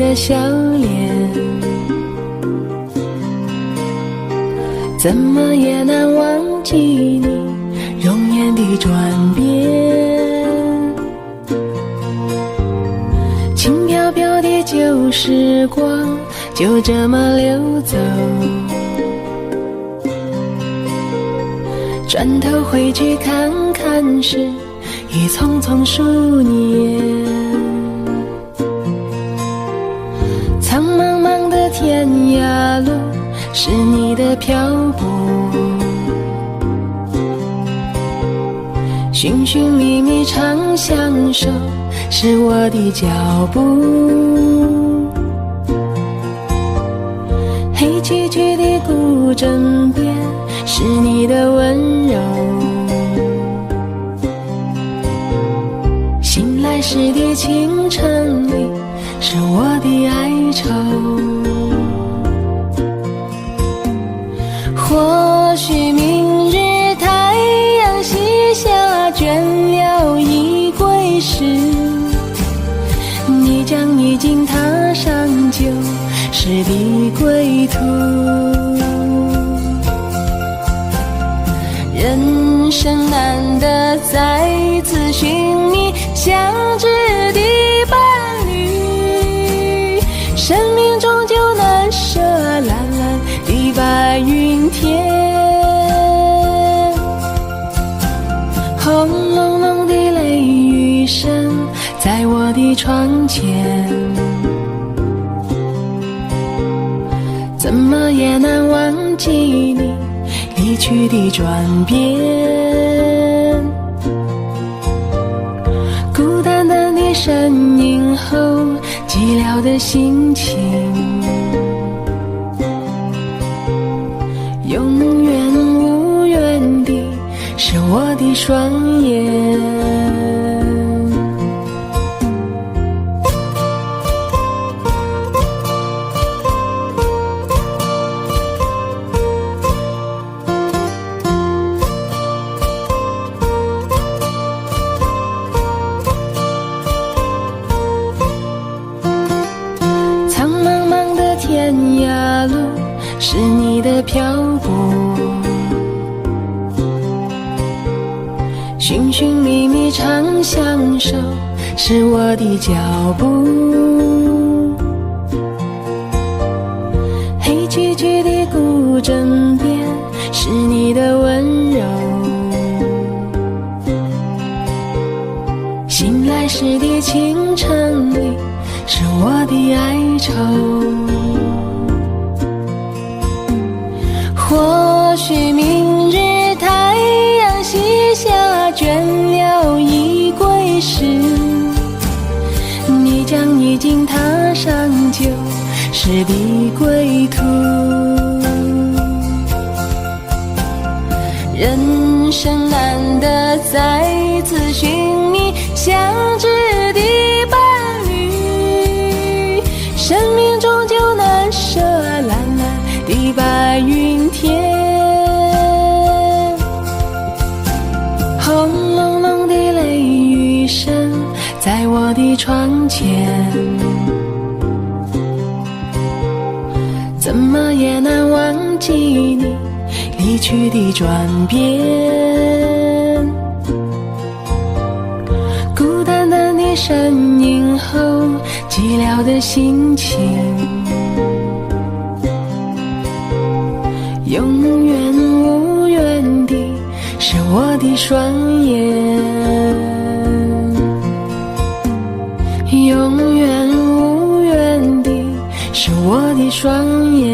的笑脸，怎么也难忘记你容颜的转变。轻飘飘的旧时光就这么流走，转头回去看看时，已匆匆数年。苍茫茫的天涯路，是你的漂泊，寻寻觅觅长相守，是我的脚步。黑黢黢的古镇边，是你的温柔，醒来时的清晨里，是我的哀愁。或许明日太阳西下，倦了已归时，你将已经踏上旧时的归途。人生难得再次寻觅相知的伴侣，生命终究难舍蓝蓝的白云天。轰隆隆的雷雨声在我的窗前，怎么也难忘记你离去的转变。孤单单的身影后，寂寥的心情，永远无缘的是我的双眼。天涯路，是你的漂泊，寻寻觅觅长相守，是我的脚步。黑黢黢的古镇边，是你的温柔，醒来时的清晨里，是我的哀愁。或许明日太阳西下，倦了已归时，你将已经踏上旧时的归途。人生难得再次寻觅相知的伴侣，生命终究难舍蓝蓝的白云天。轰隆隆的雷雨声在我的窗前，怎么也难忘记你离去的转变。孤单单的身影后，寂寥的心情，永远无缘的是我的双眼，永远无缘的是我的双眼。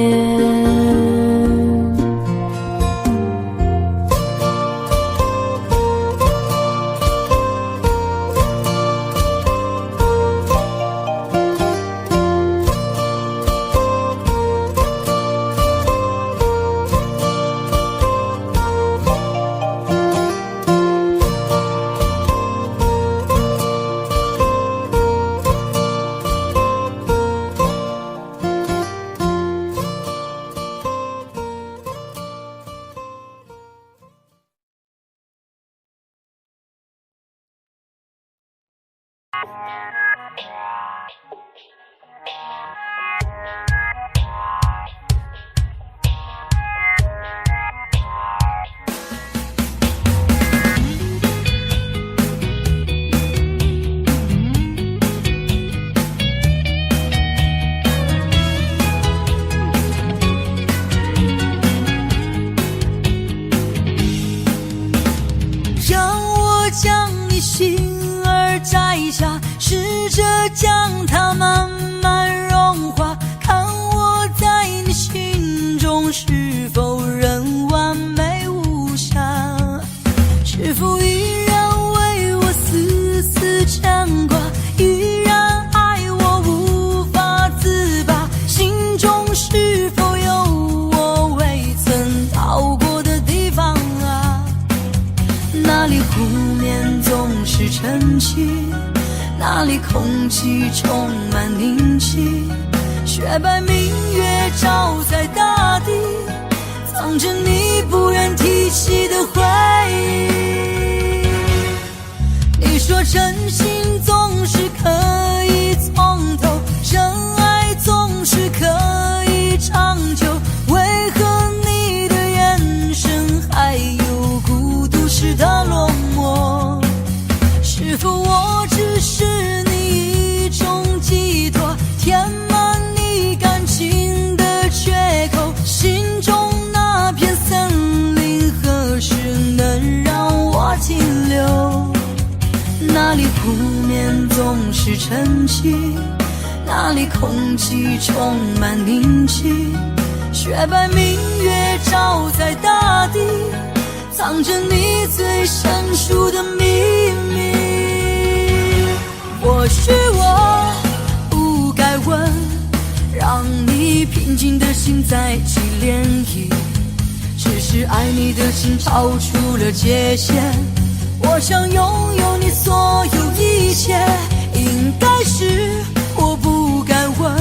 将你心儿摘下，试着将它慢慢融化，看我在你心中是否仍完美无瑕，是否依然为我丝丝牵挂，依然爱我无法自拔，心中是否有我未曾到过的地方啊？那里湖面总是晨曦，那里空气充满宁静，雪白明月照在大地，藏着你不愿提起的回忆。你说真心总是可以从头，真爱总是可以长久，为何你的眼神还有孤独时的落寞？是否我只是你一种寄托，填满你感情的缺口，心中那片森林何时能让我停留？那里湖面总是晨曦，那里空气充满宁静，雪白明月照在大地，藏着你最深处的秘密。或许我不该问，让你平静的心再起涟漪，只是爱你的心超出了界限，我想拥有你所有一切，应该是我不该问，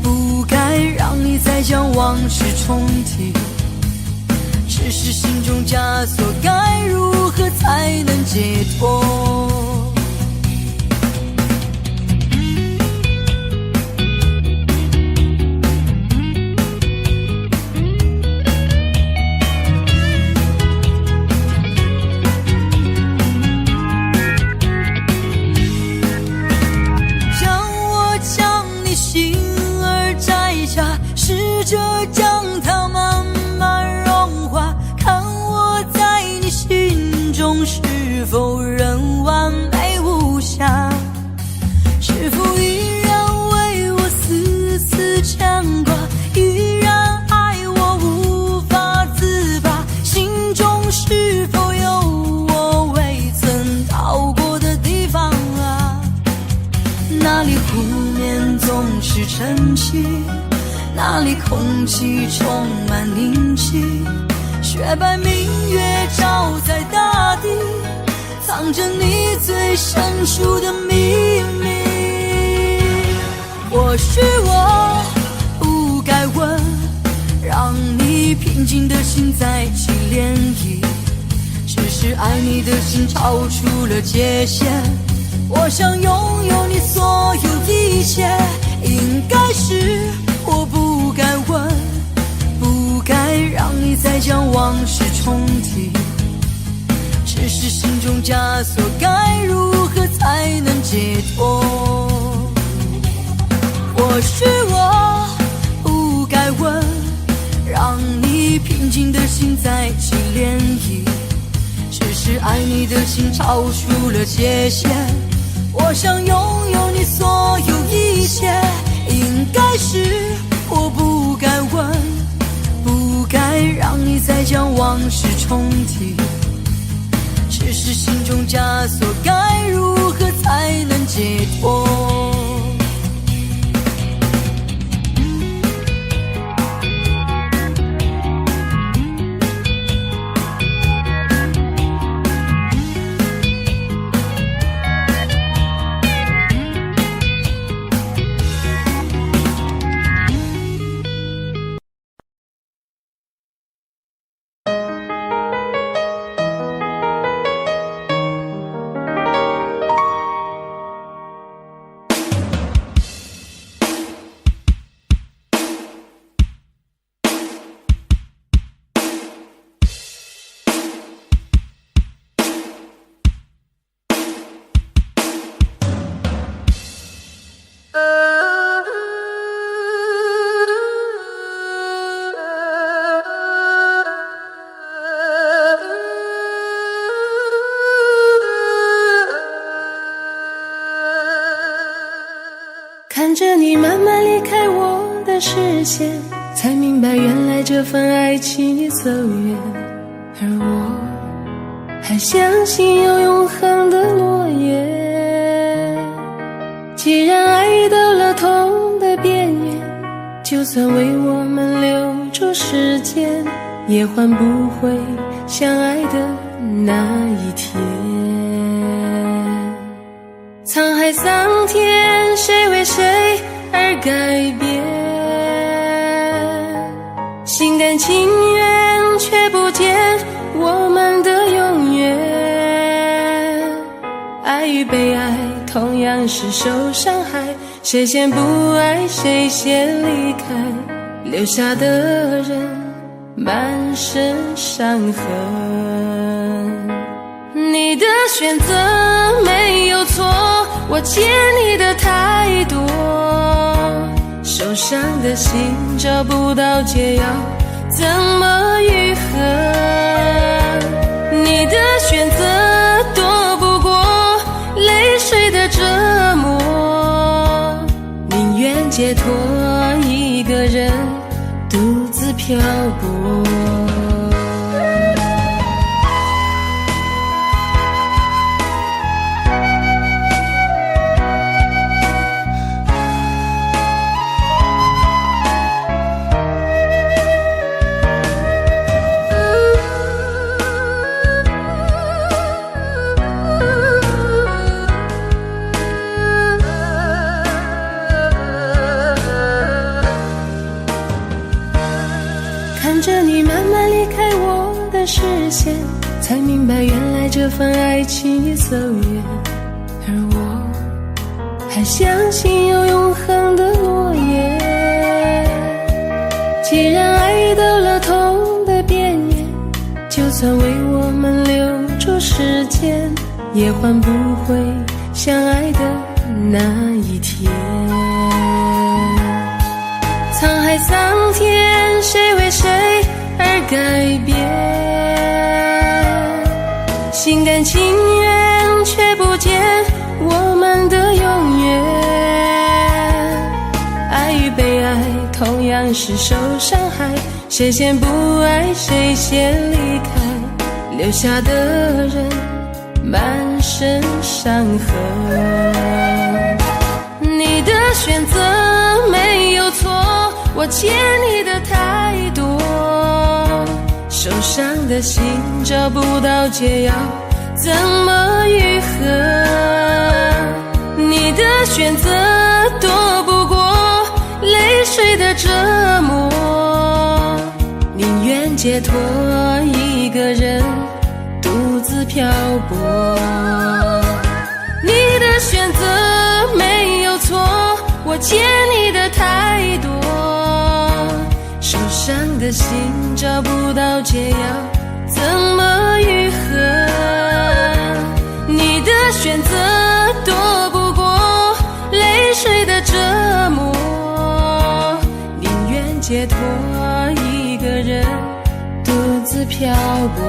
不该让你再将往事重提，只是心中枷锁该如何才能解脱？试着将它慢慢融化，看我在你心中是否仍完美无瑕，是否依然为我丝丝牵挂，依然爱我无法自拔，心中是否有我未曾到过的地方啊？那里湖面总是晨曦，那里空气充满宁静，雪白明月照在大地，藏着你最深处的秘密。或许我不该问，让你平静的心再起涟漪，只是爱你的心超出了界限，我想拥有你所有一切，应该是我不该问，不该让你再将往事重提，只是心中枷锁该如何才能解脱？或许我不该问，让你平静的心再起涟漪，只是爱你的心超出了界限，我想拥有你所有一切，应该是我不该问，不该让你再将往事重提，只是心中枷锁该如何才能解脱？你慢慢离开我的视线，才明白原来这份爱情已走远，而我还相信有永恒的落叶。既然爱到了痛的边缘，就算为我们留住时间，也换不回相爱的那一天。沧海桑田，谁为谁而改变？心甘情愿，却不见我们的永远。爱与被爱同样是受伤害，谁先不爱谁先离开，留下的人满身伤痕。你的选择没有错，我欠你的太多，受伤的心找不到解药，怎么愈合？你的选择躲不过泪水的折磨，宁愿解脱一个人独自漂泊。看着你慢慢离开我的视线，才明白原来这份爱情已走远，而我还相信有永恒的落叶。既然爱到了痛的边缘，就算为我们留住时间，也换不回相爱的那一天。沧海桑田，谁为谁而改变？心甘情愿，却不见我们的永远。爱与被爱同样是受伤害，谁先不爱谁先离开，留下的人满身伤痕。你的选择没有错，我欠你的太多，受伤的心找不到解药，怎么愈合？你的选择躲不过泪水的折磨，宁愿解脱一个人独自漂泊。你的选择没有错，我欠你的太多，受伤的心找不到解药，怎么愈合？你的选择躲不过泪水的折磨，宁愿解脱一个人独自漂泊。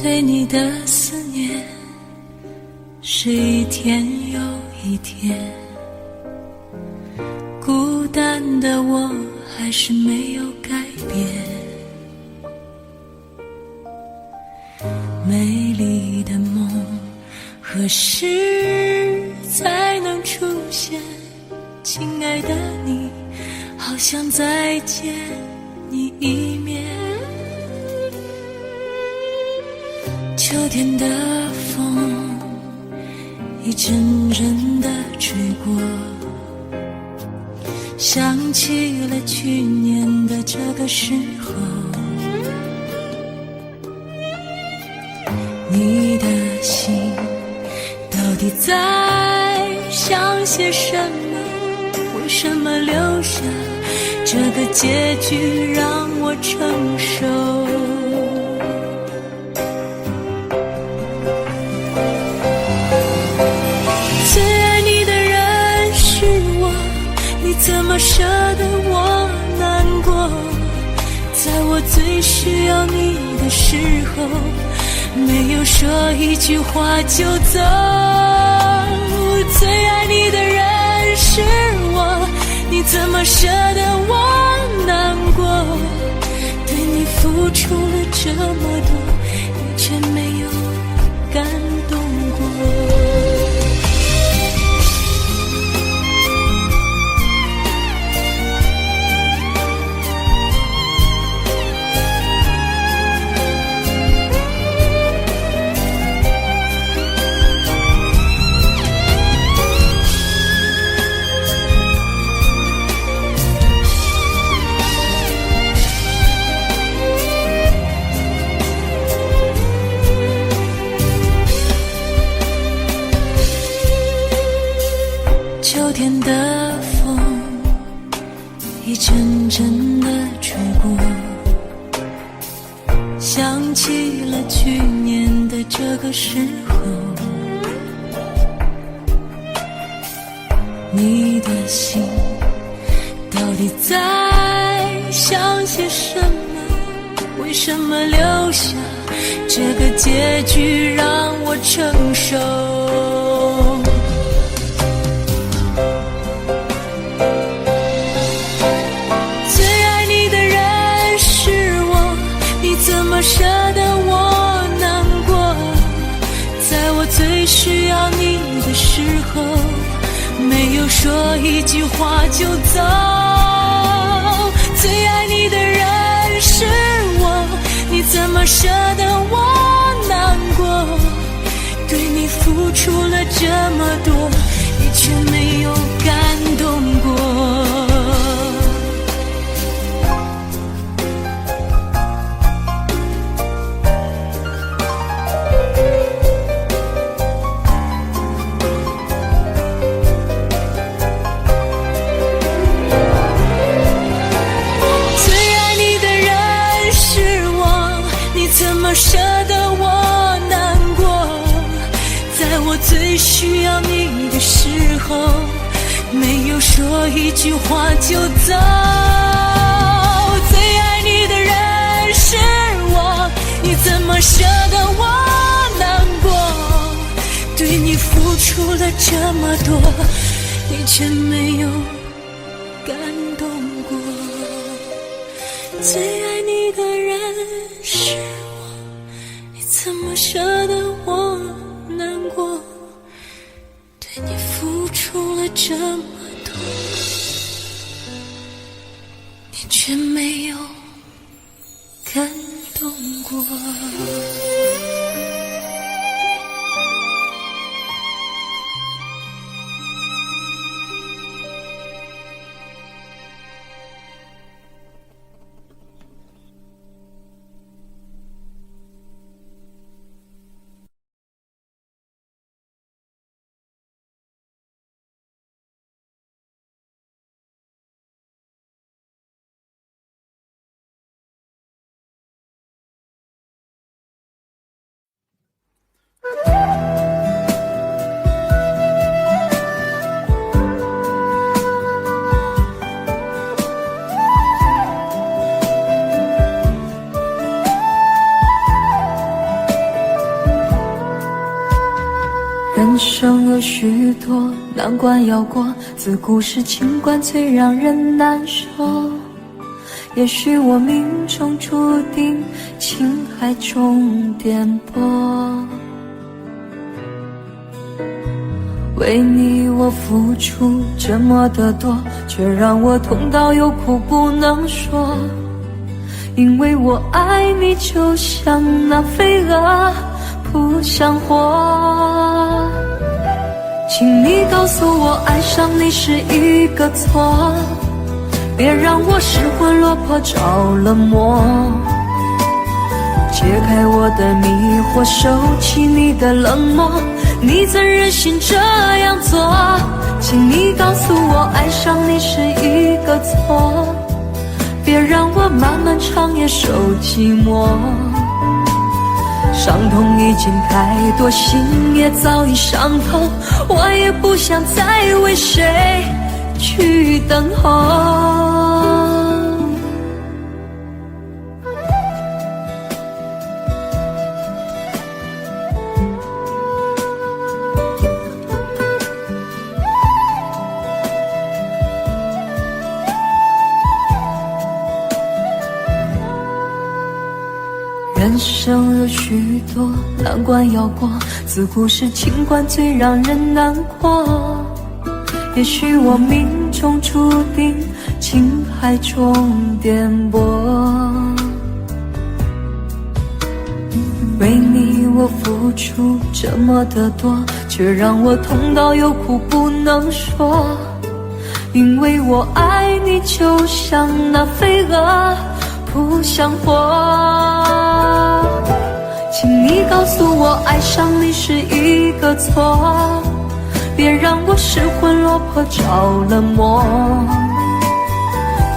对你的思念是一天又一天，孤单的我还是没有改变。何时才能出现？亲爱的你，好想再见你一面。秋天的风一阵阵地吹过，想起了去年的这个时候，你的心到底在想些什么？为什么留下这个结局让我承受？最爱你的人是我，你怎么舍得我难过？在我最需要你的时候，没有说一句话就走。最爱你的人是我，你怎么舍得我难过？对你付出了这么多，你却没有感动过。秋天的风一阵阵地吹过，想起了去年的这个时候，你的心到底在想些什么？为什么留下这个结局让我承受？舍得我难过，在我最需要你的时候，没有说一句话就走。最爱你的人是我，你怎么舍得我难过？对你付出了这么多，你却没有感动过。舍得我难过，在我最需要你的时候，没有说一句话就走。最爱你的人是我，你怎么舍得我难过？对你付出了这么多，你却没有感动过。最爱你的人是我，怎么舍得我难过？对你付出了这么多，你却没有感动过。人生有许多难关要过，自古是情关最让人难受。也许我命中注定情海中颠簸，为你我付出这么的多，却让我痛到有苦不能说。因为我爱你就像那飞蛾扑向火。请你告诉我爱上你是一个错，别让我失魂落魄着了魔。解开我的迷惑，收起你的冷漠，你怎忍心这样做？请你告诉我爱上你是一个错，别让我漫漫长夜受寂寞。伤痛已经太多，心也早已伤透，我也不想再为谁去等候。人生有许多难关要过，自古是情关最让人难过。也许我命中注定情海中颠簸，为你我付出这么的多，却让我痛到有苦不能说。因为我爱你就像那飞蛾扑向火。请你告诉我爱上你是一个错，别让我失魂落魄着了魔。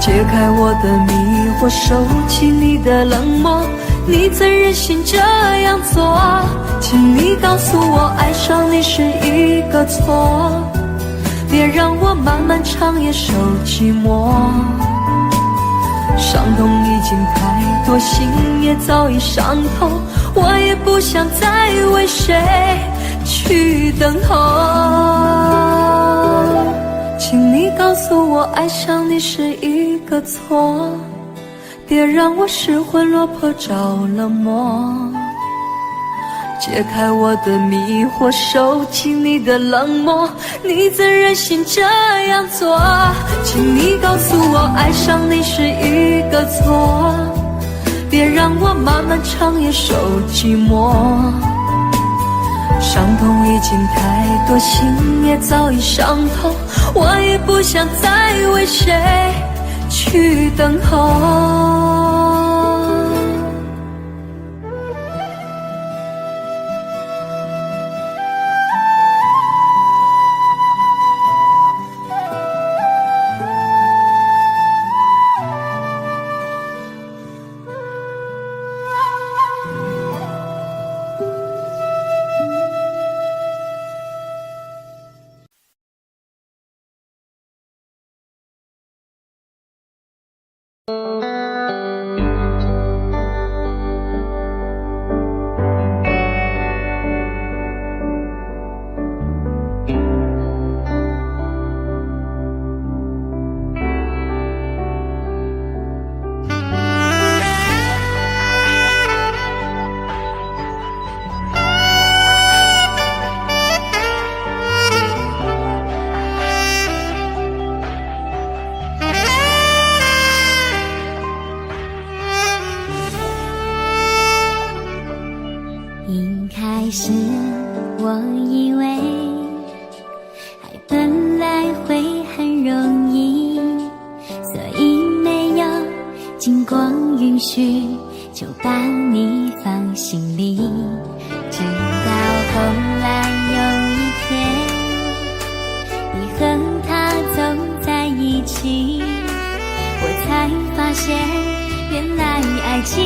解开我的迷惑，收起你的冷漠，你怎忍心这样做？请你告诉我爱上你是一个错，别让我漫漫长夜受寂寞。伤痛已经太多，心也早已伤透，我也不想再为谁去等候。请你告诉我爱上你是一个错，别让我失魂落魄着了魔。解开我的迷惑，收起你的冷漠，你怎忍心这样做？请你告诉我爱上你是一个错，别让我漫漫长夜受寂寞。伤痛已经太多，心也早已伤透，我也不想再为谁去等候。开始我以为爱本来会很容易，所以没有经过允许就把你放心里。直到后来有一天，你和他走在一起，我才发现原来爱情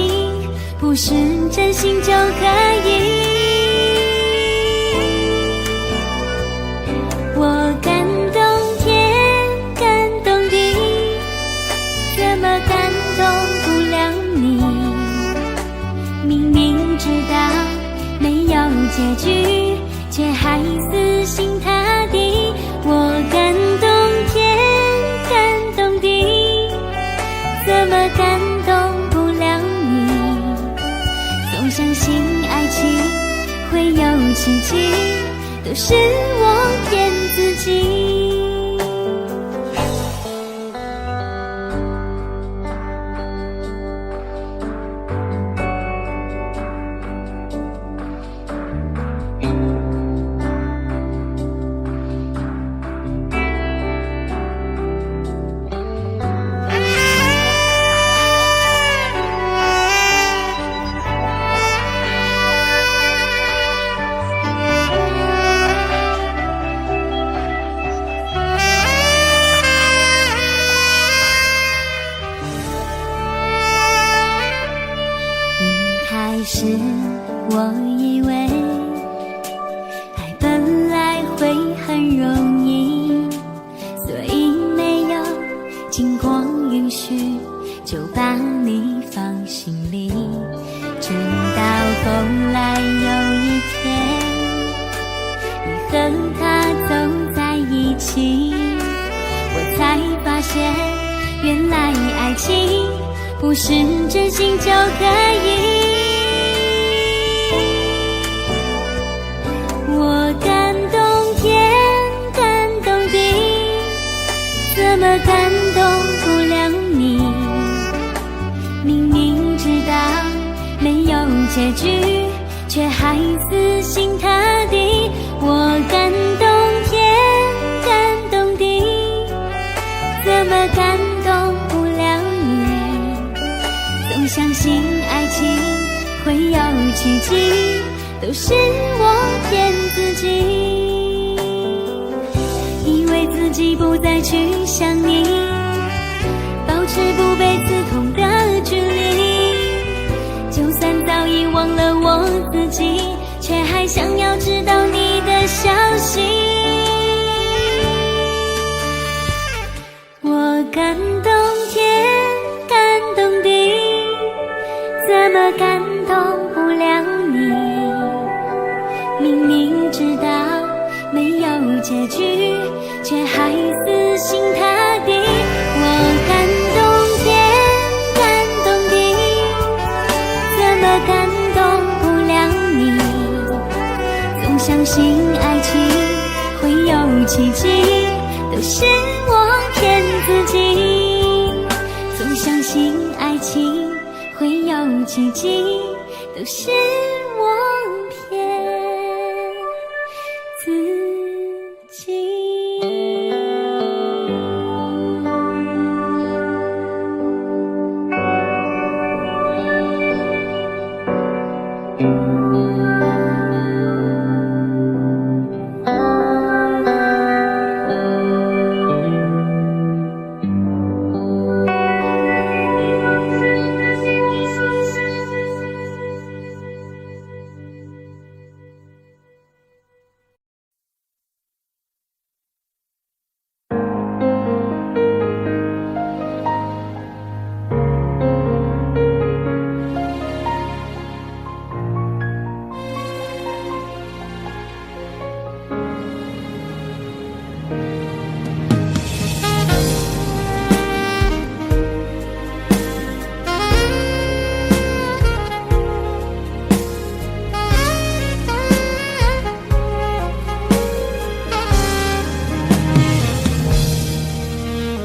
不是真心就可以。我感动天，感动地，怎么感动不了你？明明知道没有结局，却还死心塌地。我感动天，感动地，怎么感动不了你？总相信爱情会有奇迹，都是我骗星光允许，就把你放心里。直到后来有一天，你和他走在一起，我才发现，原来爱情不是真心就可以。我感动天，感动地，怎么感动不了你？明明知道没有结局，却还死心塌地。我感动天，感动地，怎么感动不了你？总相信爱情会有奇迹，都是我骗自己，以为自己不再去想你，保持不被刺痛的距离。就算早已忘了我自己，却还想要知道你的消息。我感动天，感动地，怎么感动不了你？明明知道没有结局，却还死心塌地。我感动天，感动地，怎么感动不了你？总相信爱情会有奇迹，都是我骗自己。总相信爱情会有奇迹，都是我骗自己。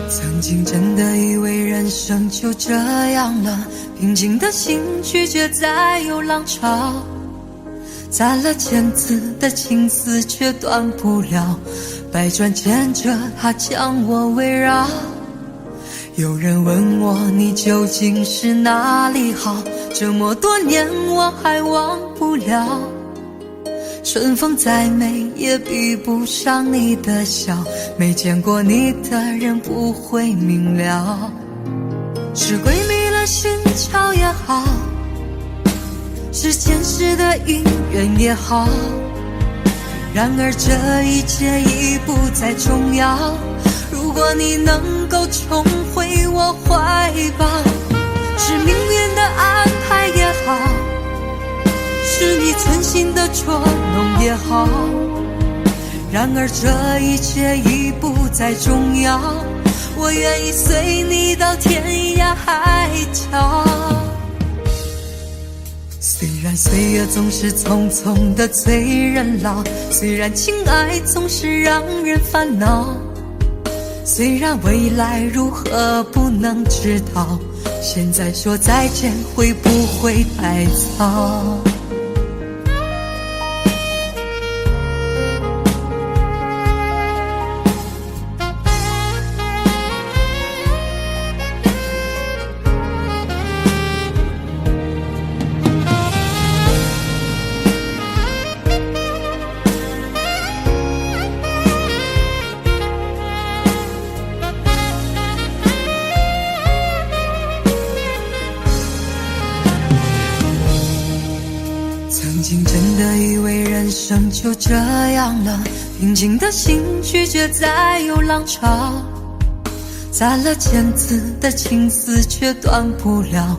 曾经真的以为人生就这样了，平静的心拒绝再有浪潮，攒了千次的情丝却断不了，百转千折它将我围绕。有人问我你究竟是哪里好，这么多年我还忘不了。春风再美也比不上你的笑，没见过你的人不会明了。是鬼迷了心窍也好，是前世的因缘也好，然而这一切已不再重要。如果你能够重回我怀抱，是命运的安排也好，是你存心的捉弄也好，然而这一切已不再重要。我愿意随你到天涯海角。虽然岁月总是匆匆的催人老，虽然情爱总是让人烦恼，虽然未来如何不能知道，现在说再见会不会太早？曾经真的以为人生就这样了，平静的心拒绝再有浪潮，攒了千次的情丝却断不了，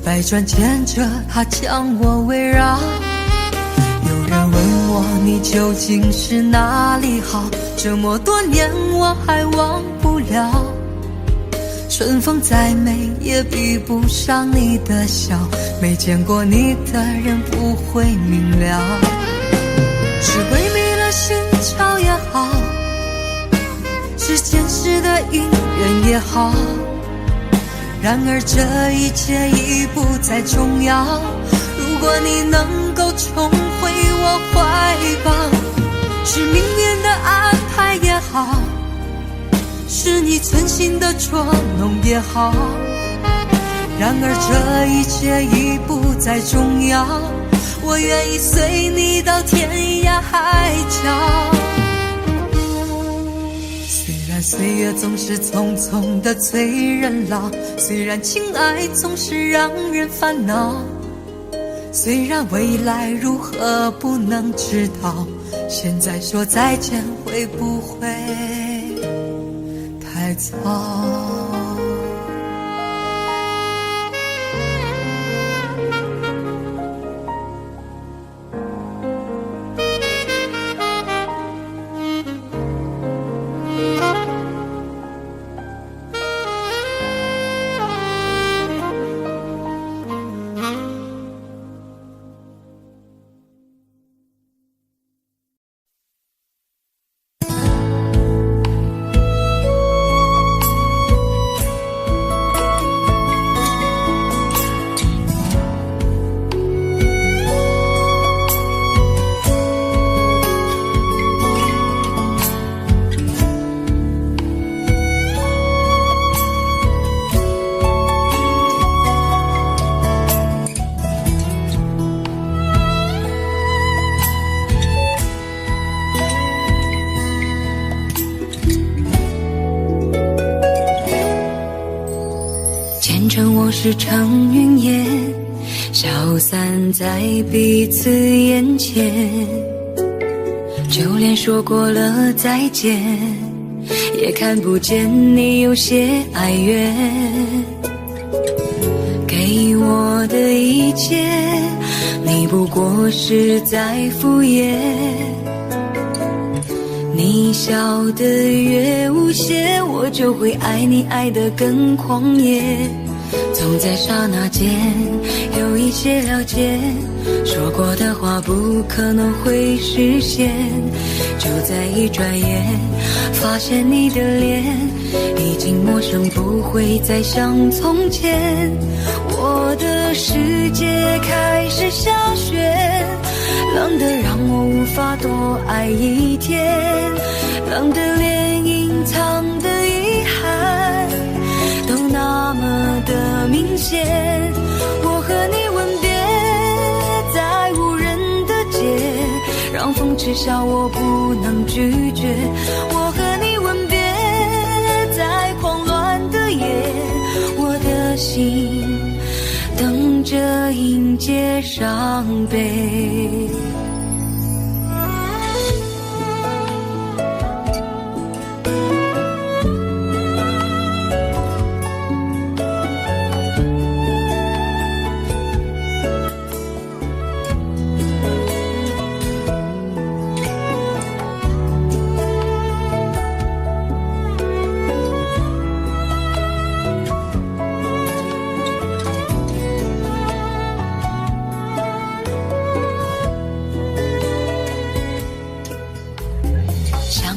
百转千折它将我围绕。有人问我你究竟是哪里好，这么多年我还忘不了。春风再美也比不上你的笑，没见过你的人不会明了。是鬼迷了心窍也好，是前世的姻缘也好，然而这一切已不再重要。如果你能够重回我怀抱，是命运的安排也好，是你存心的捉弄也好，然而这一切已不再重要。我愿意随你到天涯海角。虽然岁月总是匆匆的催人老，虽然情爱总是让人烦恼，虽然未来如何不能知道，现在说再见会不会太早？我是乘云烟，消散在彼此眼前，就连说过了再见，也看不见你有些哀怨。给我的一切，你不过是在敷衍。你笑得越无邪，我就会爱你爱得更狂野。总在刹那间有一些了解，说过的话不可能会实现，就在一转眼发现你的脸已经陌生，不会再像从前。我的世界开始下雪，冷得让我无法多爱一天，冷得连隐藏的遗憾都那么的明显。我和你吻别在无人的街，让风痴笑我不能拒绝。我和你吻别在狂乱的夜，我的心等着迎接伤悲。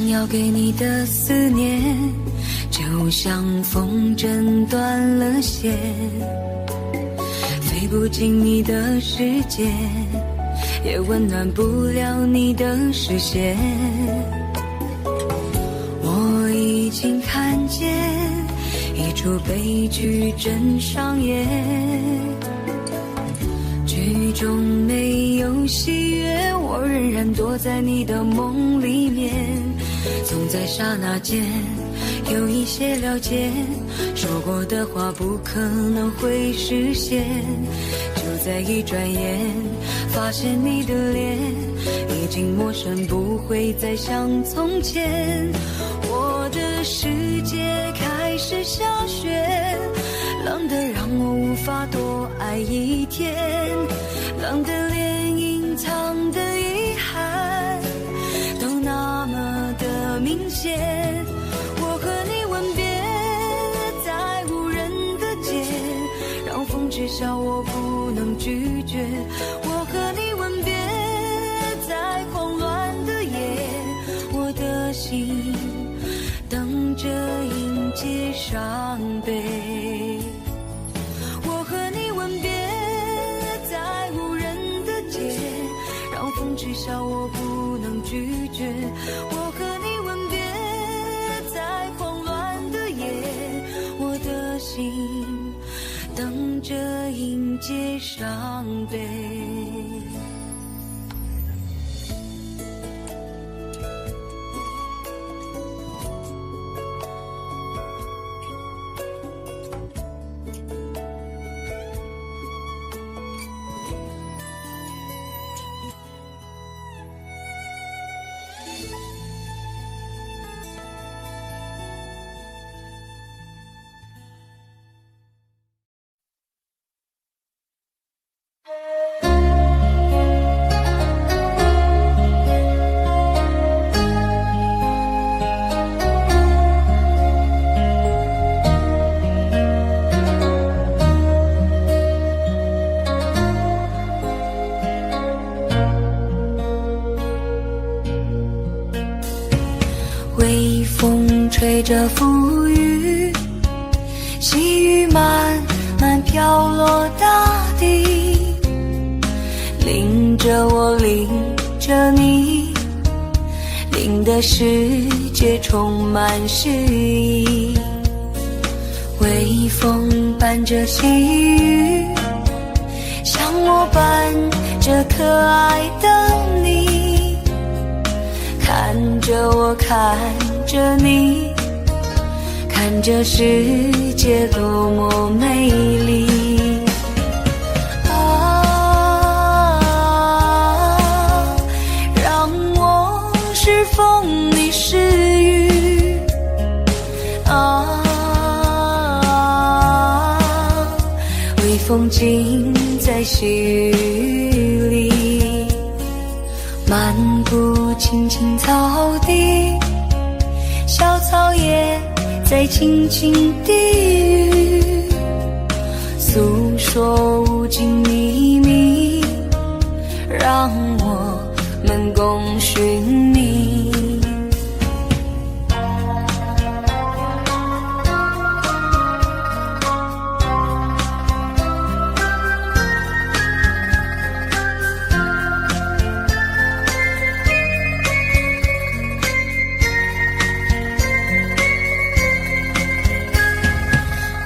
要给你的思念，就像风筝断了线，飞不进你的世界，也温暖不了你的视线。我已经看见一出悲剧正上演，剧中没有喜悦，我仍然躲在你的梦里面。总在刹那间有一些了解，说过的话不可能会实现，就在一转眼发现你的脸已经陌生，不会再像从前。我的世界开始雪，冷得让我无法多爱一天，冷得连隐藏的遗憾都那么的明显。我和你吻别在无人的街，让风吹笑我不能拒绝。我和你吻别在狂乱的夜，我的心等着迎接伤悲。我和你吻别在无人的街，让风吹笑我不能拒绝。我和你吻别在狂乱的夜，我的心等着迎接伤悲。微风吹着浮雨，细雨慢慢飘落大地，淋着我，淋着你，淋的世界充满诗意。微风伴着细雨，像我伴着可爱的你，看着我，看着你，看着世界多么美丽。让我是风，你是雨。微风尽在细雨里，漫步青青草地，小草也在轻轻低语，诉说无尽秘密，让我们共寻觅。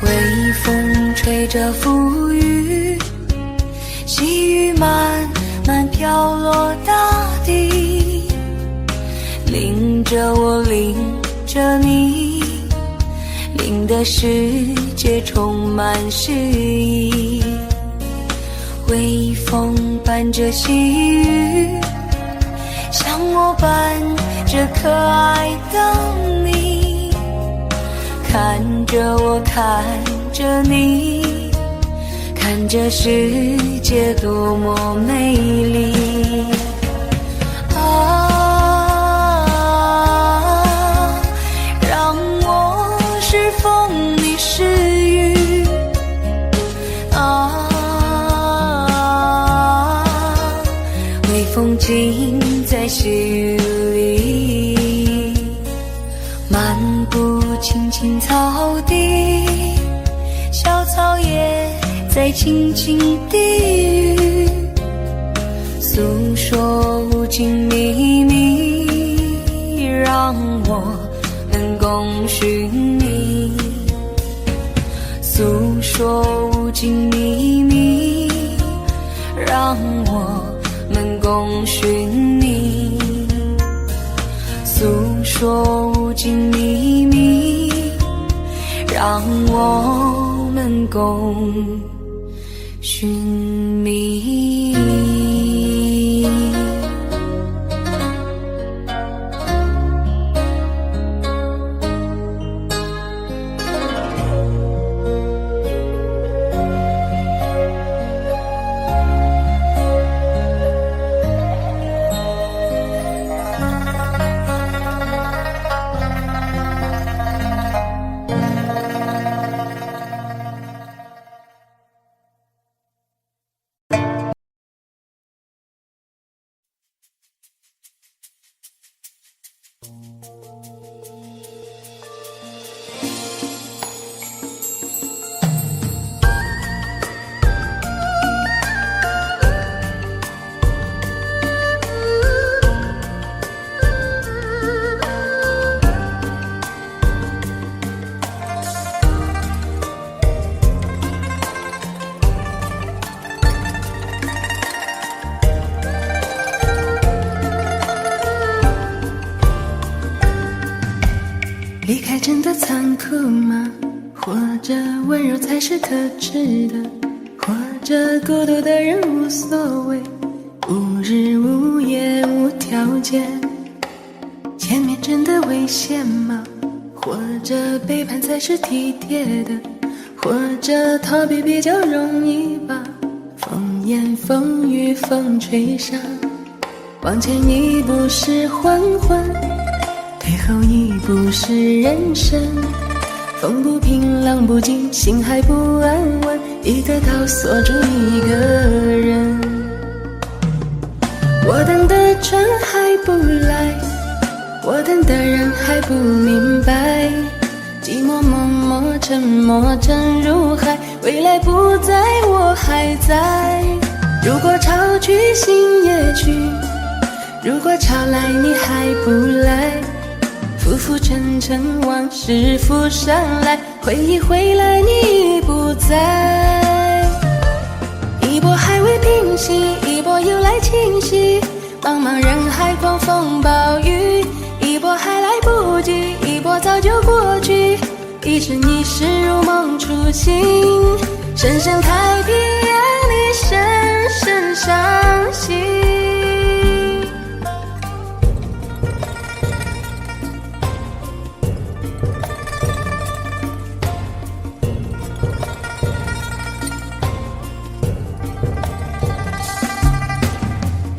微风吹着浮雨，细雨慢慢飘落大地，淋着我，淋着你，淋的世界充满诗意。微风伴着细雨，像我伴着可爱的你，看着我，看着你，看着世界多么美丽。让我是风，你是雨。微风尽在细雨里，漫步青青草地，小草也在轻轻低语，诉说无尽秘密，让我们共寻觅。诉说无尽秘密，让我们共寻觅。诉说无尽秘密，让我们共寻觅。温柔才是可知的，活着孤独的人无所谓，无日无夜无条件。前面真的危险吗？或者背叛才是体贴的，或者逃避比较容易吧。风言风语风吹上，往前一步是黄昏，退后一步是人生。风不平浪不静，心还不安稳，一个岛锁住一个人。我等的船还不来，我等的人还不明白，寂寞默默沉默沉入海，未来不在我还在。如果潮去心也去，如果潮来你还不来，浮浮沉沉往事浮上来，回忆回来你已不在。一波还未平息，一波又来侵袭，茫茫人海狂风暴雨，一波还来不及，一波早就过去，一时你是如梦初醒，深深太平洋你深深伤心。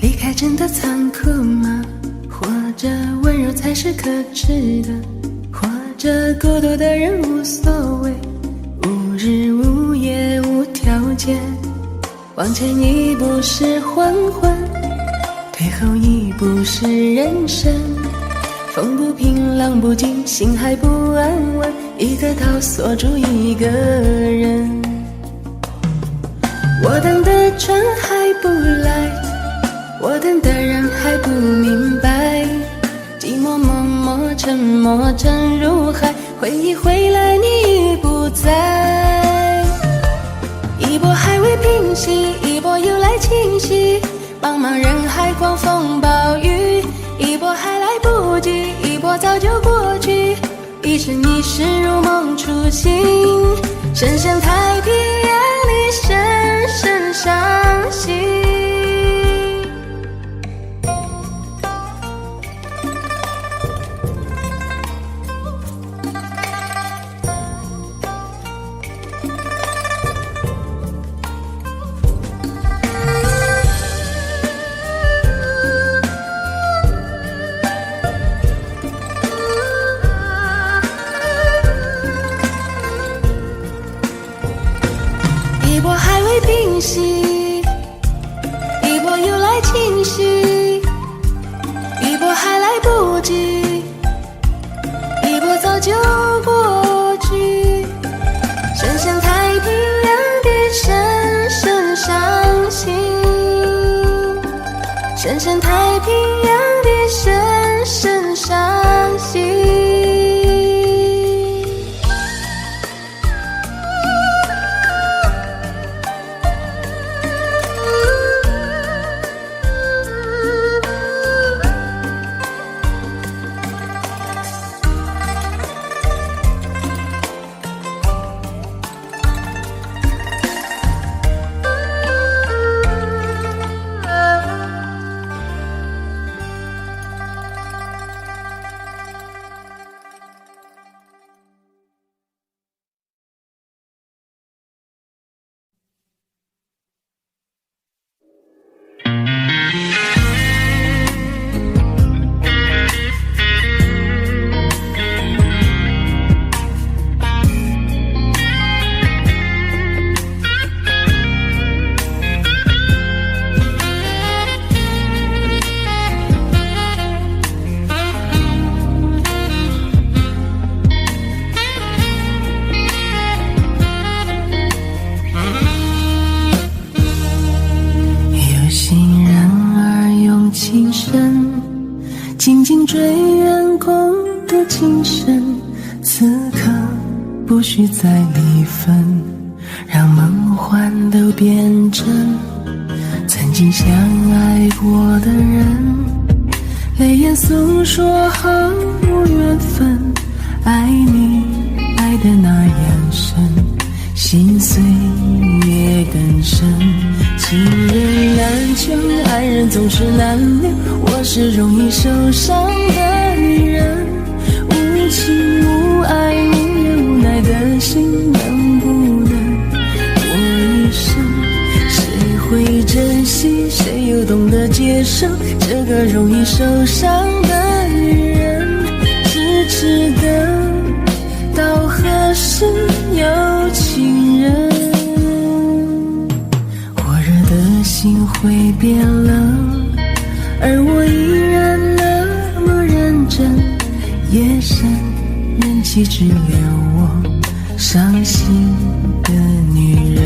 离开真的残酷吗？或者温柔才是可知的，或者孤独的人无所谓，无日无夜无条件。往前一步是黄昏，退后一步是人生。风不平浪不静，心还不安稳，一个岛锁住一个人。我等的船还不来，我等的人还不明白，寂寞默默沉默沉入海，回忆回来你已不在。一波还未平息，一波又来侵袭，茫茫人海狂风暴雨，一波还来不及，一波早就过去，一时你是如梦初醒，深深太平洋你深深伤心。一波还未平息，一波又来侵袭，一波还来不及，一波早就过去，深深太平洋的深深伤心，深深太平洋的深深伤心。静静追远共度今生，此刻不需再离分，让梦幻都变真。曾经相爱过的人，泪眼诉说毫无缘分，爱你爱的那样深，心碎也更深。情人难求，爱人总是难留，我是容易受伤的女人。无情无爱无怨无奈的心，能不能我一生？谁会珍惜，谁又懂得接受这个容易受伤的女人？痴痴的到何时有情人？火热的心会变冷，而我依然那么认真。夜深人气只留我伤心的女人。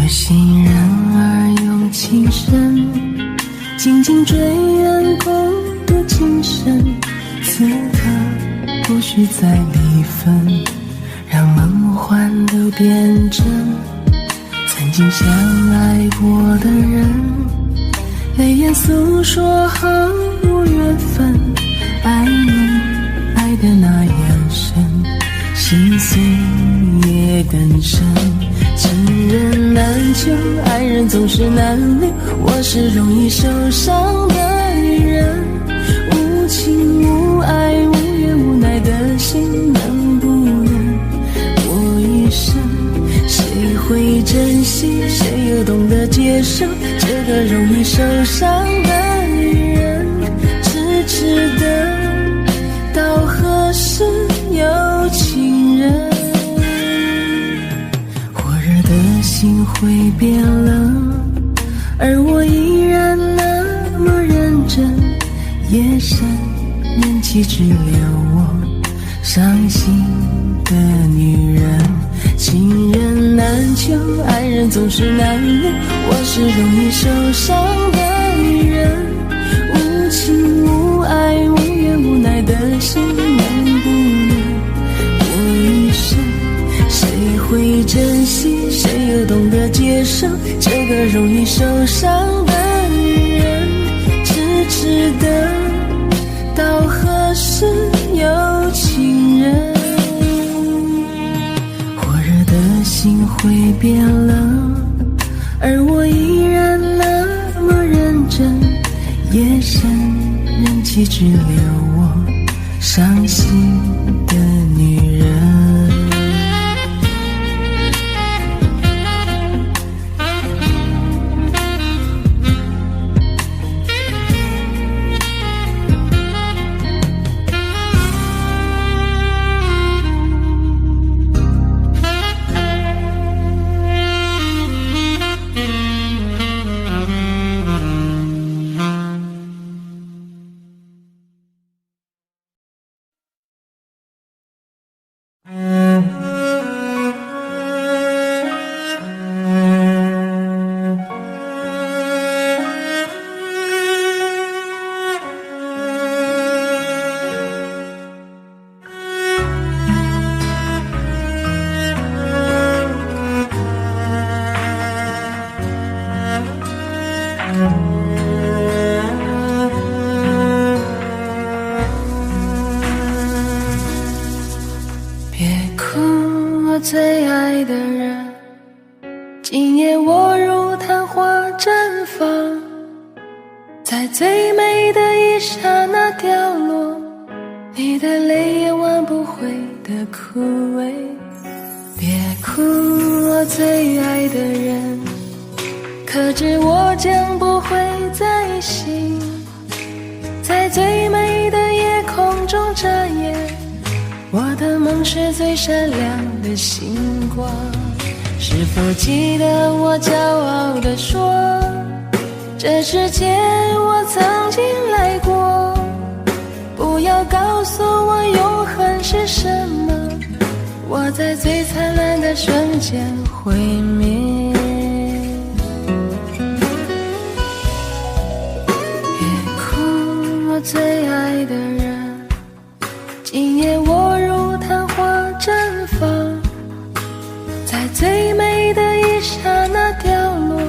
心人儿用情深，紧紧追远共度今生。此刻不需再离分，让梦幻都变真。曾经相爱过的人，泪眼诉说好无缘分。爱你爱的那样深，心碎也更深。情人难求，爱人总是难留，我是容易受伤的女人。无情无爱无怨无奈的心，能不能我一生？谁会珍惜，谁又懂得接受这个容易受伤的女人？痴痴的到何时有情人？的心会变冷，而我依然那么认真。夜深人气只留我伤心的女人。情人难求，爱人总是难留，我是容易受伤的女人。无情无爱无怨无奈的心，能不能我一生？谁会珍惜，谁又懂得接受这个容易受伤的女人？痴痴的到何时有情人？火热的心会变冷，而我依然那么认真。夜深人气只留我伤心的女人。最爱的人，今夜我如昙花绽放，在最美的一刹那掉落，你的泪也挽不回的枯萎。别哭，我最爱的人，可知我将不会再醒，在最美的夜空中眨眼，我的梦是最闪亮的星光。是否记得我骄傲地说，这世界我曾经来过，不要告诉我永恒是什么，我在最灿烂的瞬间毁灭。别哭，我最爱的人，今夜我如昙花绽放，在最美的一刹那掉落，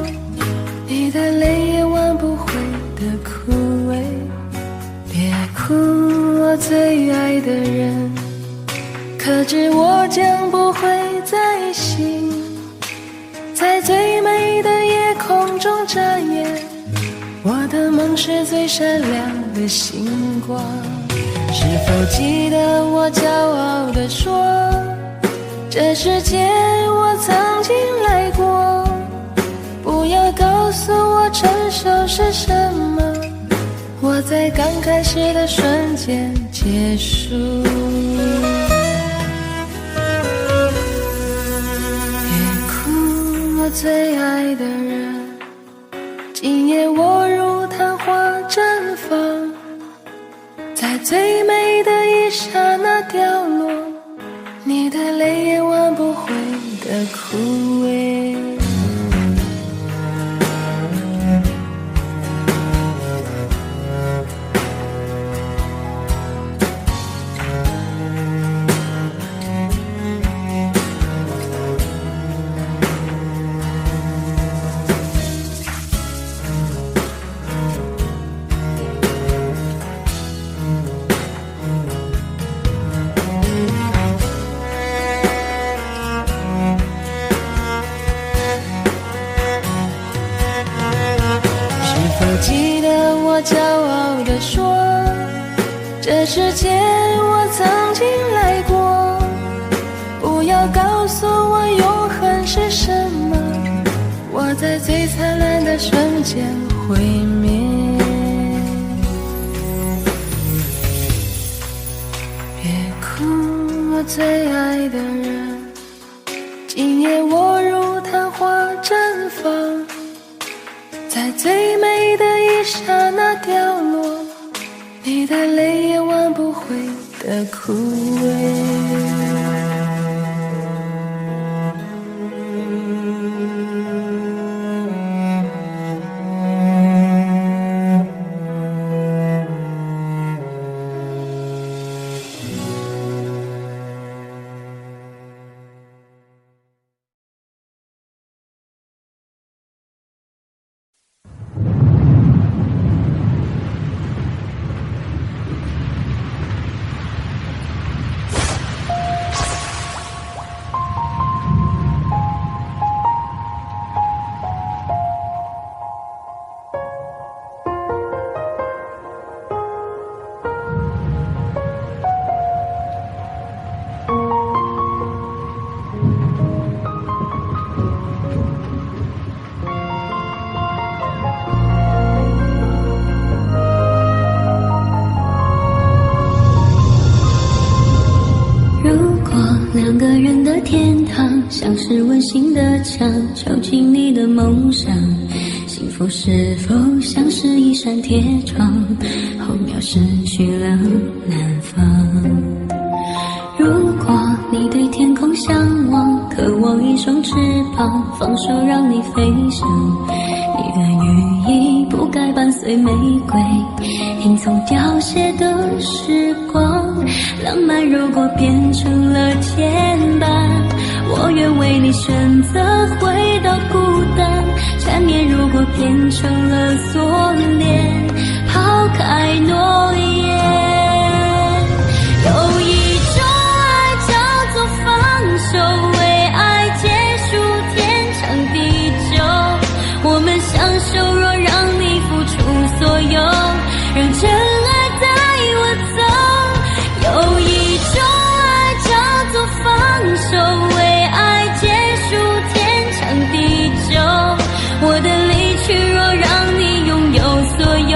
你的泪也挽不回的枯萎。别哭，我最爱的人，可知我将不会再醒，在最美的夜空中眨眼，我的梦是最闪亮的星光。是否记得我骄傲地说，这世界我曾经来过，不要告诉我成熟是什么，我在刚开始的瞬间结束。我最爱的人，今夜我如昙花绽放，在最美的一刹那掉落，你的泪也挽不回的枯萎。记得我骄傲地说，这世界我曾经来过，不要告诉我永恒是什么，我在最灿烂的瞬间毁灭。别哭，我最爱的人，今夜我如昙花绽放，在最美的一刹那掉落，你的泪也挽不回的枯萎。两个人的天堂，像是温馨的墙，囚禁你的梦想。幸福是否像是一扇铁窗，候鸟失去了南方。如果你对天空向往，渴望一双翅膀，放手让你飞翔。你的羽翼不该伴随玫瑰，迎从凋谢的时光。浪漫如果变成了牵绊，我愿为你选择回到孤单。缠绵如果变成了锁链，抛开诺言。有一种爱叫做放手，为爱结束天长地久。我们相守，若让你付出所有，让真爱带我走。有一种爱叫做放手，为爱结束天长地久。我的离去，若让你拥有所有，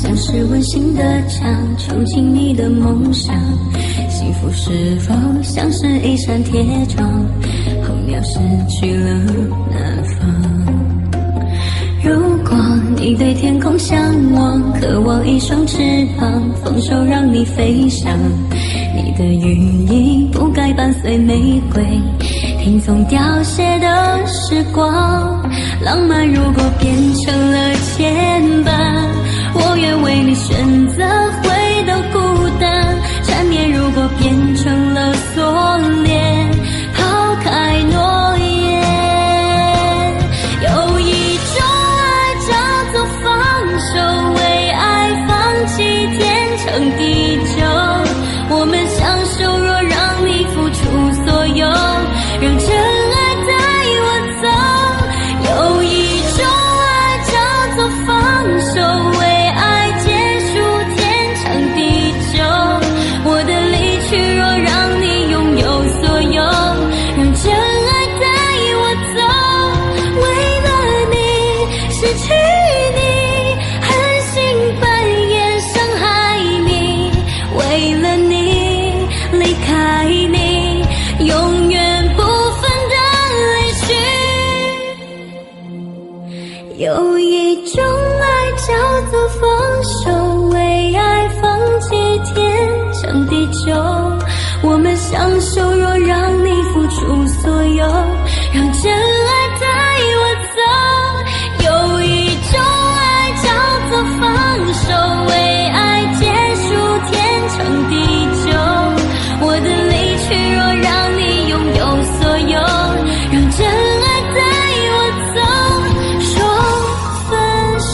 像是温馨的墙，囚禁你的梦想。幸福是否像是一扇铁窗，候鸟失去了南方。如果你对天空向往，渴望一双翅膀，放手让你飞翔。你的羽翼不该伴随玫瑰，听从凋谢的时光。浪漫如果变成了牵绊，我愿为你选择回到孤单。缠绵如果变成了锁链，抛开诺言。有一种爱叫做放手，为爱放弃天长地久。我们相守，若让你付出所有，让真爱带我走。有一种爱叫做放手，为爱结束天长地久。我的离去，若让你拥有所有，让真爱带我走。为了你，失去你，狠心扮演伤害你。为了你，离开你，永远不分的离去。有一种爱叫做放手，为爱放弃天长地久。我们相守，若让你付出所有，让真爱带我走。有一种爱叫做放手，为爱结束天长地久。我的离去，若让你拥有所有，让真爱带我走。说分手。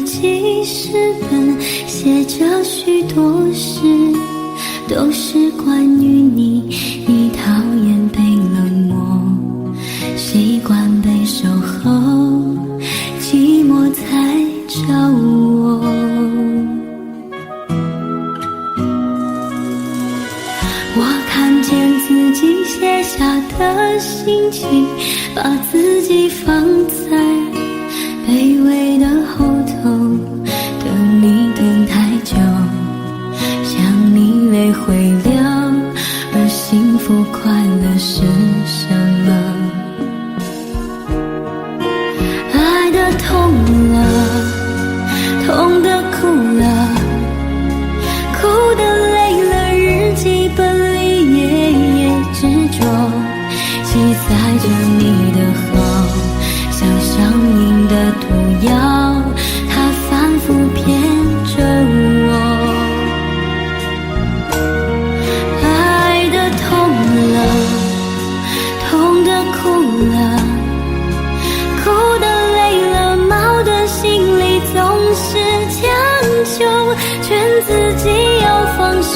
记事本写着许多事，都是关于你。你讨厌被冷漠，习惯被守候，寂寞才找我。我看见自己写下的心情，把自己放在卑微的后头，等你等太久，想你泪会流，而幸福快乐是什么？爱的痛了，痛的哭了，哭的累了，日记本里夜夜执着，记载着你的好，像上瘾的毒药，它反复骗着我。爱的痛了，痛的哭了，哭的累了，毛的心里总是强求，劝自己要放手，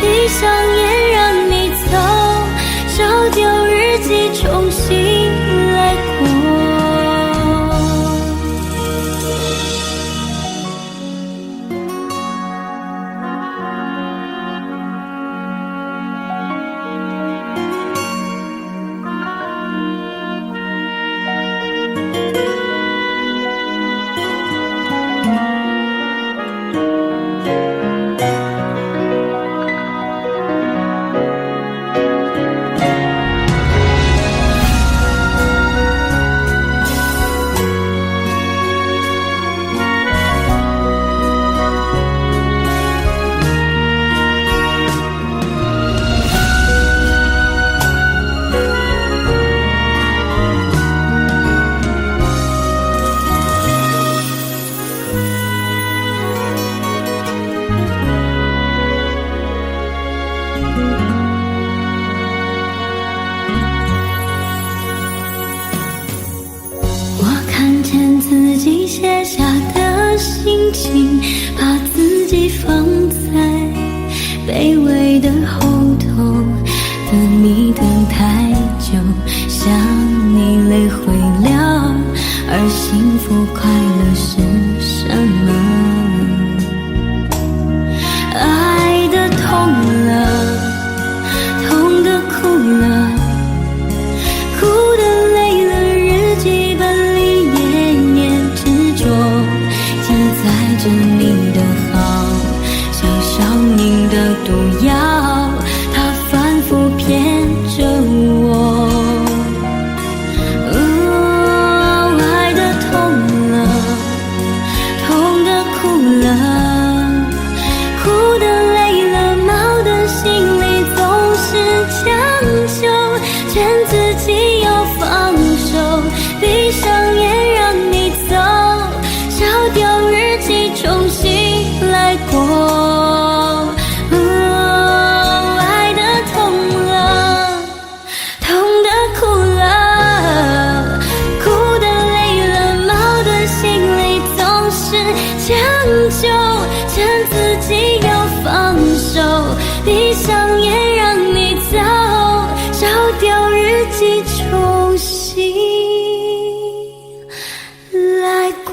闭上眼让你走，烧丢日记重新来过。心，把自己放在卑微的后头，等你等太久，想你泪会了，而幸福快乐是什么？爱的痛了，痛的哭了，哭的累了，日记本里页页执着，记载着你的好，像上瘾的毒药，它反复骗着我。爱的痛了，痛的哭了，哭的累了，毛的心里总是强求，劝自己要放手，闭上眼让你走，烧掉日记重新来过。爱的痛了，痛的哭了，哭的累了，毛的心里总是强求，劝自己要放手，闭上眼让你走，烧掉日记重新来过。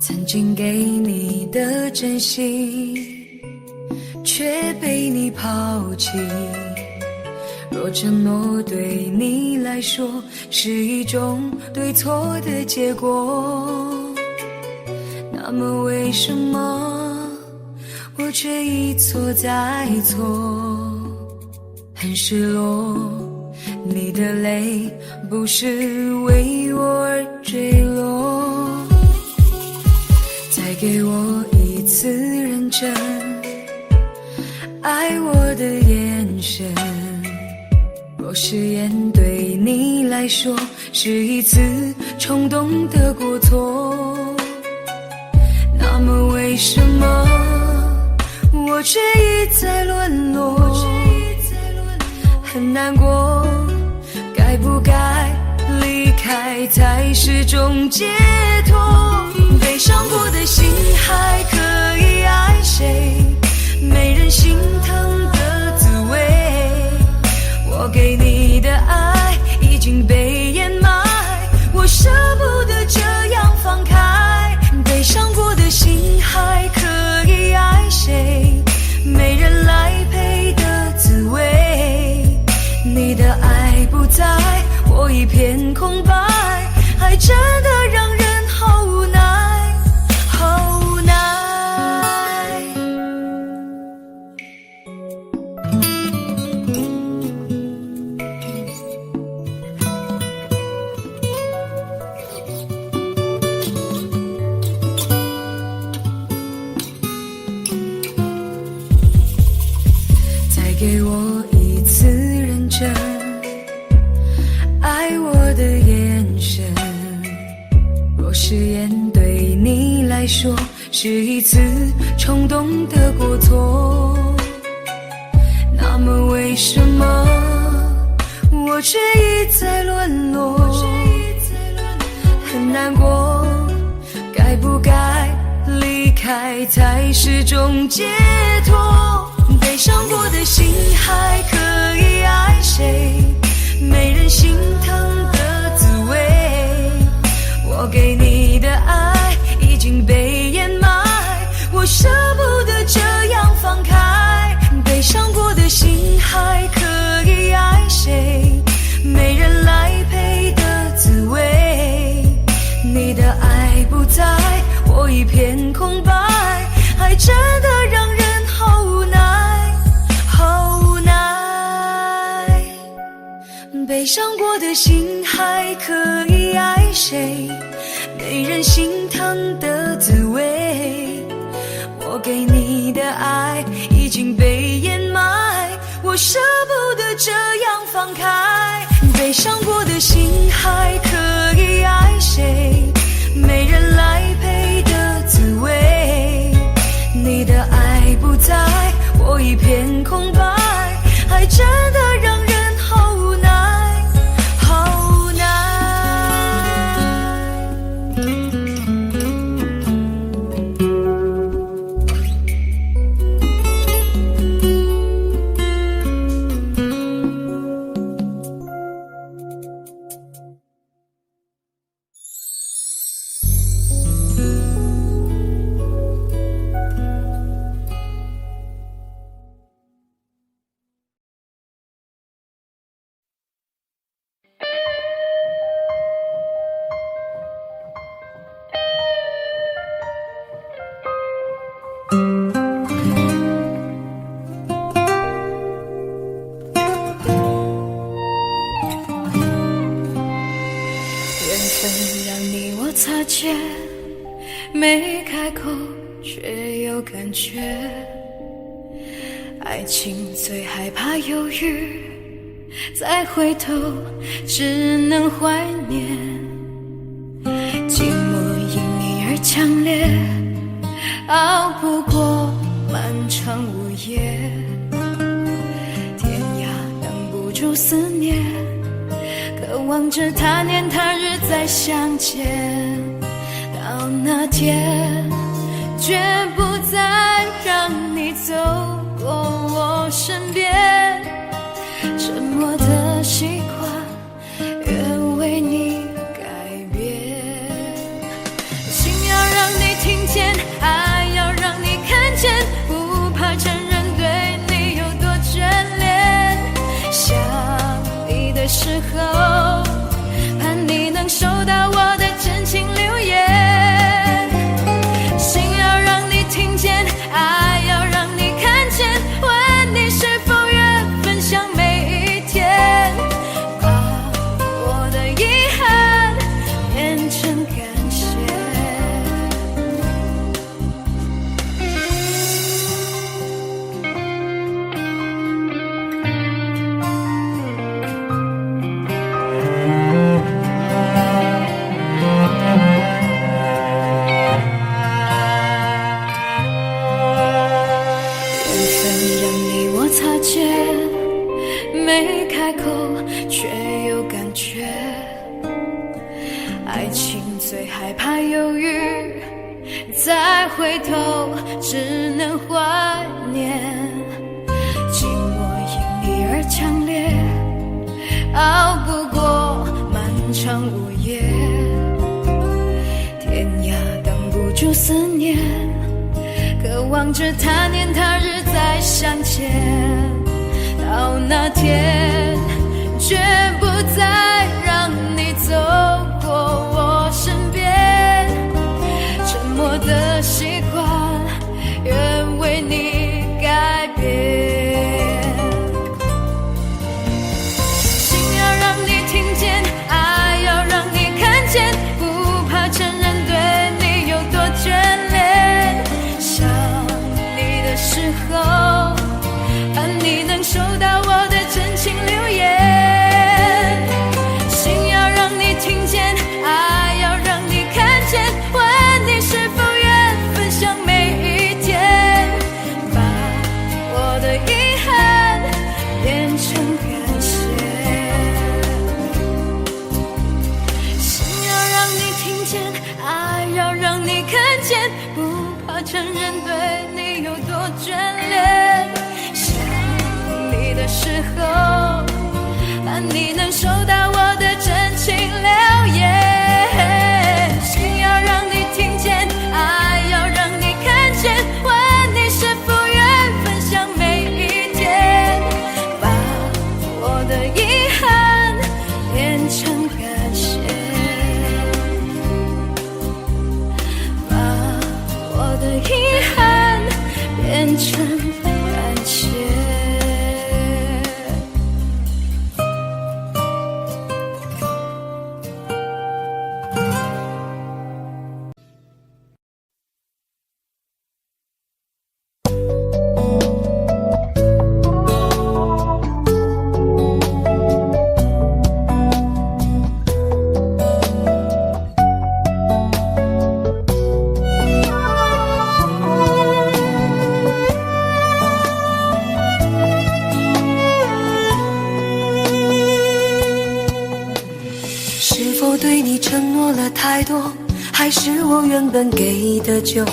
曾经给你的真心，却被你抛弃。若承诺对你来说是一种对错的结果，那么为什么我却一错再错？很失落，你的泪不是为我而坠落。再给我一次认真爱我的眼神，若誓言对你来说是一次冲动的过错，那么为什么我却一再沦落？很难过，该不该离开才是种解脱？悲伤过的心还可以爱谁？没人心疼的滋味，我给你的爱已经被掩埋，我舍不得这样放开。悲伤过的心还可以爱谁？没人来陪的滋味，你的爱不在，我一片空白，爱真的让人好无奈，好无奈。再给我一次认真爱我的眼神，是一次冲动的过错。那么为什么我却一再沦落？很难过，该不该离开才是种解脱？悲伤过的心还可以爱谁？没人心疼的滋味，我给你的爱已经被掩埋，我舍不得这样放开。悲伤过的心还可以爱谁？没人来陪的滋味，你的爱不在，我一片空白，爱真的让人好无奈，好无奈。悲伤过的心还可以爱谁？没人心疼的滋味，我给你的爱已经被掩埋，我舍不得这样放开。悲伤过的心还可以爱谁？没人来陪的滋味，你的爱不在，我一片空白，爱真的让人好无奈，好无奈。擦肩，没开口却有感觉。爱情最害怕犹豫，再回头只能怀念。寂寞因你而强烈，熬不过漫长午夜。天涯挡不住思念，渴望着他年他日再相见。到那天，绝不再让你走过我身边。沉默的习惯，愿为你改变。心要让你听见，爱要让你看见，不怕承认对你有多眷恋。想你的时候，盼你能收到我的真情留言。心要让你听见，爱要让你看见，问你是否愿分享每一天，把我的遗憾变成感谢。没开口却有感觉，爱情最害怕犹豫，再回头只能怀念。寂寞因你而强烈，熬不过漫长午夜。天涯挡不住思念，渴望着他年他日再相见。到那天，绝不再让你走过我身边。沉默的习惯，愿为你改变。心要让你听见，爱要让你看见，不怕承认对你有多眷恋。想你的时候，盼你能收到我的真情留言。心要让你听见，爱要让你看见，问你是否愿分承认对你有多眷恋。想你的时候，盼你能收到我的真情留言。心要让你听见，爱要让你看见，问你是否愿分享每一天，把我的遗憾变成感谢，把我的遗憾变成感谢。是否对你承诺了太多，还是我原本给的就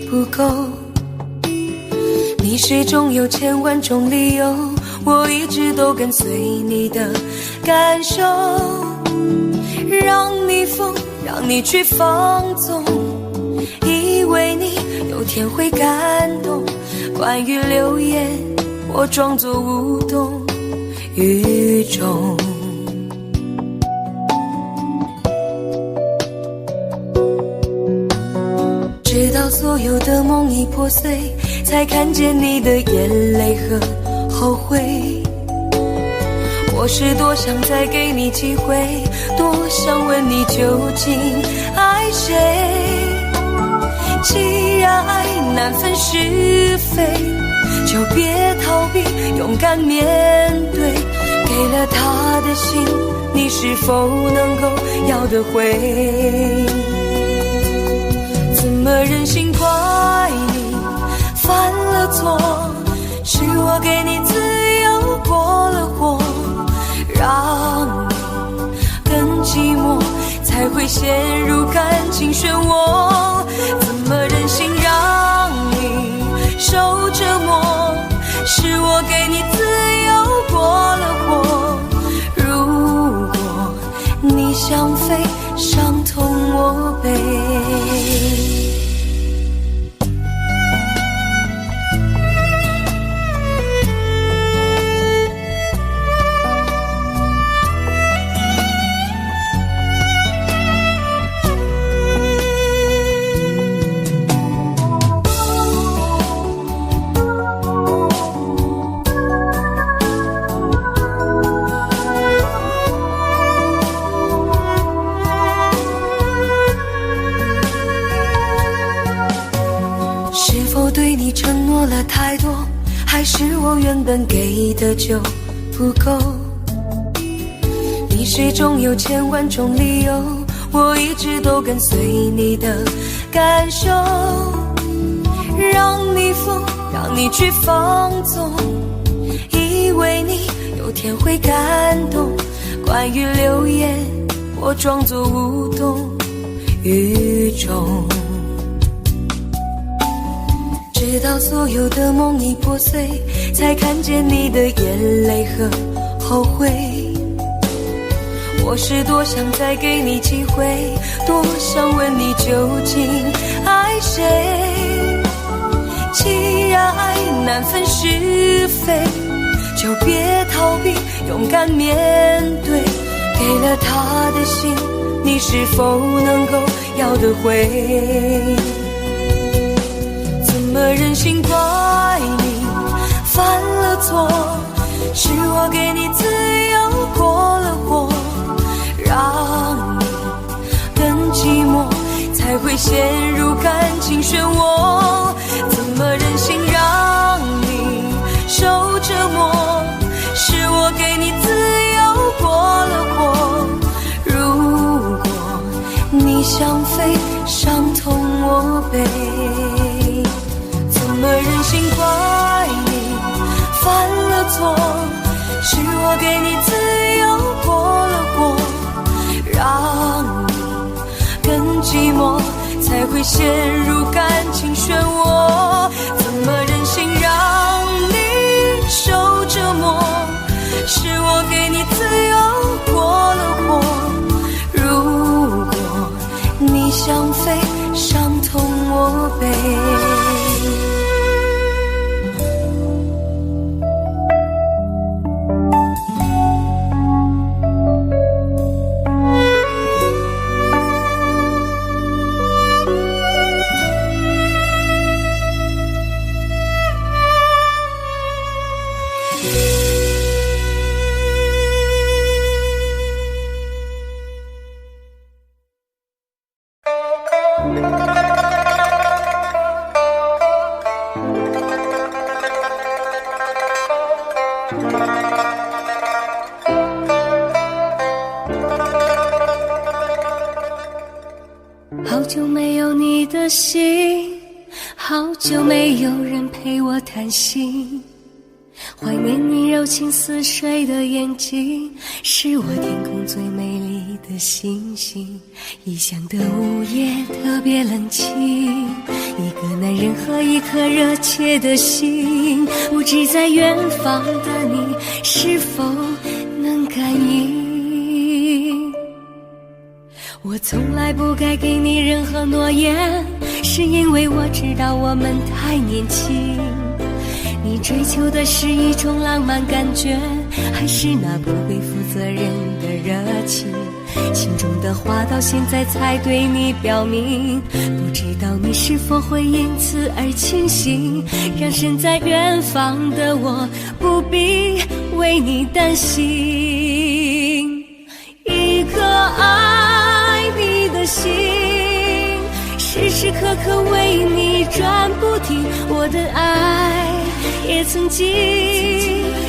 不够？你始终有千万种理由，我一直都跟随你的感受，让你疯，让你去放纵，以为你有天会感动。关于流言，我装作无动于衷。直到所有的梦已破碎，才看见你的眼泪和后悔。我是多想再给你机会，多想问你究竟爱谁。既然爱难分是非，就别逃避，勇敢面对。给了他的心，你是否能够要得回？怎么忍心怪你犯了错？是我给你自由过了火，让你更寂寞，才会陷入感情漩涡。怎么忍心让你受折磨？是我给你自由过了火。如果你想飞，伤痛我背。对你承诺了太多，还是我原本给的就不够？你始终有千万种理由，我一直都跟随你的感受，让你疯，让你去放纵，以为你有天会感动。关于流言，我装作无动于衷。直到所有的梦已破碎，才看见你的眼泪和后悔。我是多想再给你机会，多想问你究竟爱谁。既然爱难分是非，就别逃避，勇敢面对。给了他的心，你是否能够要得回？怎么忍心怪你犯了错？是我给你自由过了火，让你更寂寞，才会陷入感情漩涡。怎么忍心让你受折磨？是我给你自由过了火。如果你想飞，伤痛我背。怎么忍心怪你犯了错？是我给你自由过了火，让你更寂寞，才会陷入感情漩涡。好久没有你的信，好久没有人陪我谈心，怀念你柔情似水的眼睛，是我天空最美丽的星星。异乡的午夜特别冷清，一个男人和一颗热切的心，不知在远方的你是否能感应。我从来不该给你任何诺言，是因为我知道我们太年轻。你追求的是一种浪漫感觉，还是那不会负责任的热情？心中的话到现在才对你表明，不知道你是否会因此而清醒，让身在远方的我不必为你担心。一颗爱你的心，时时刻刻为你转不停，我的爱也曾经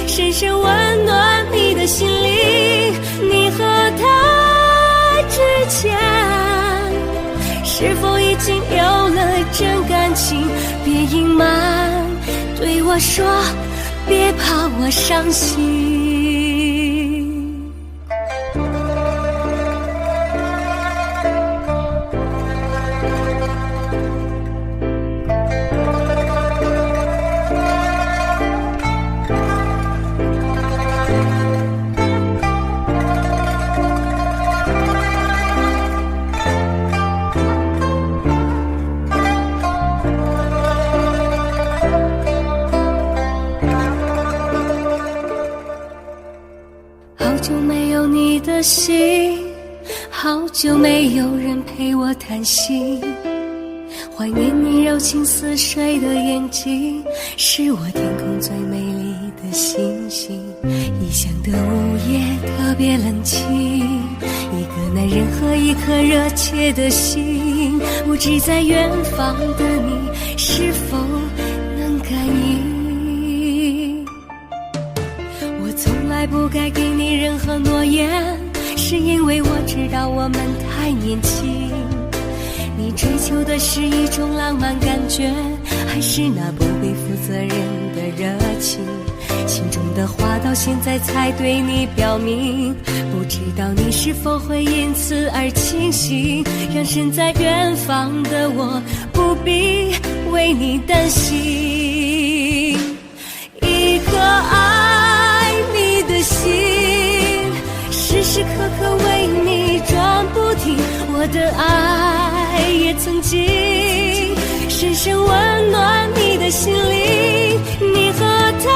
深深温暖你的心灵。你和他之间是否已经有了真感情？别隐瞒，对我说，别怕我伤心。好久没有你的信，好久没有人陪我谈心，怀念你柔情似水的眼睛，是我天空最美丽的星星。异乡的午夜特别冷清，一个男人和一颗热切的心，不知在远方的你是否能感应。我从来不该给你任何诺言，是因为我知道我们太年轻。你追求的是一种浪漫感觉，还是那不会负责任的热情？心中的话到现在才对你表明，不知道你是否会因此而清醒，让身在远方的我不必为你担心。一颗爱你的心，时时刻刻为你转不停，我的爱也曾经深深温暖你的心灵。你和他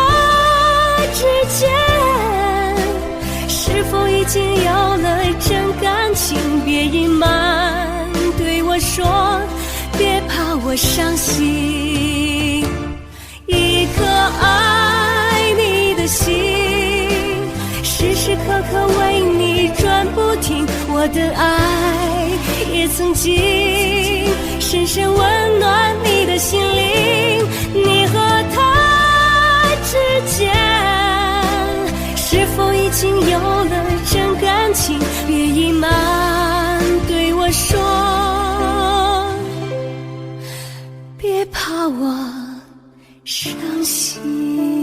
之间是否已经有了真感情？别隐瞒，对我说，别怕我伤心。一颗爱你的心，时时刻刻为你转不停，我的爱也曾经深深温暖你的心灵。你和他之间是否已经有了真感情？别隐瞒，对我说，别怕我伤心。